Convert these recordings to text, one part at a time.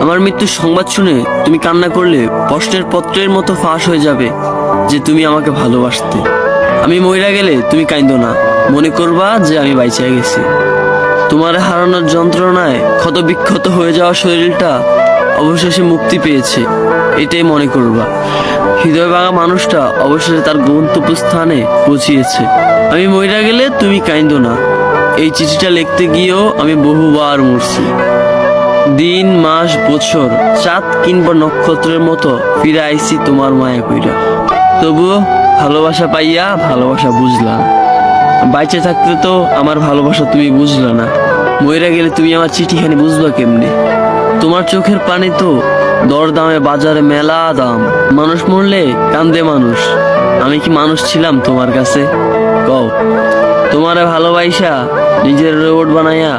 আমার মৃত্যুর সংবাদ শুনে তুমি কান্না করলে প্রশ্নের পত্রের মতো ফাঁস হয়ে যাবে যে তুমি আমাকে ভালোবাসতে। আমি মইরা গেলে তুমি কাইন্দো না, মনে করবা যে আমি বাইচা গেছি। তোমার হারানোর যন্ত্রণায় ক্ষত বিক্ষত হয়ে যাওয়া শরীরটা অবশেষে মুক্তি পেয়েছে, এটাই মনে করবা। হৃদয় ভাঙা মানুষটা অবশেষে তার গন্তব্যস্থানে পৌঁছিয়েছে। আমি মইরা গেলে তুমি কাইন্দো না, এই চিঠিটা লিখতে গিয়েও আমি বহুবার মরছি। দিন, মাস, বছর, চাঁদ কিংবা নক্ষত্রের মতো ফিরে আইছি তোমার মায়া কইরা। তবুও ভালোবাসা পাইয়া ভালোবাসা বুঝলা না। বাইচে থাকতে তো আমার ভালোবাসা তুমি বুঝলা না, মইরা গেলে তুমি আমার চিঠিখানি বুঝবা কেমনে? তোমার চোখের পানি তো দরদামে বাজারে মেলা দাম। মানুষ মরলে কান্দে মানুষ, আমি কি মানুষ ছিলাম তোমার কাছে? কও। তোমারে ভালোবাসা নিজের রোবট বানাইয়া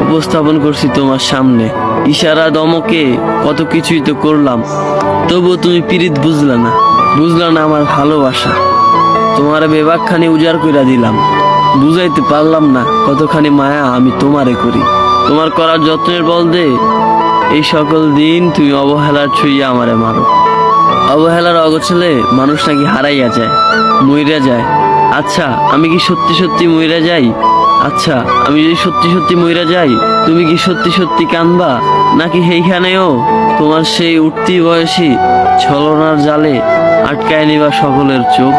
উপস্থাপন করছি তোমার সামনে। ইশারা দমকে কত কিছুই তো করলাম, তবুও তুমি পিরিত বুঝলা না, বুঝলা না আমার ভালোবাসা। তোমার বেবাকখানি উজাড় কইরা দিলাম, বুঝাইতে পারলাম না কতখানি মায়া আমি তোমারে করি। তোমার করার যত্নের বল দে এই সকল দিন তুমি অবহেলার ছুঁইয়া আমারে মারো। অবহেলার অগোছলে মানুষ নাকি হারাইয়া যায়, মইরা যায়। আচ্ছা আমি কি সত্যি সত্যি মইরা যাই? আচ্ছা আমি যদি সত্যি সত্যি মইরা যাই, তুমি কি সত্যি সত্যি কানবা? নাকি সেইখানেও তোমার সেই উঠতি বয়সী ছলনার জালে আটকায় নিবা সকলের চোখ?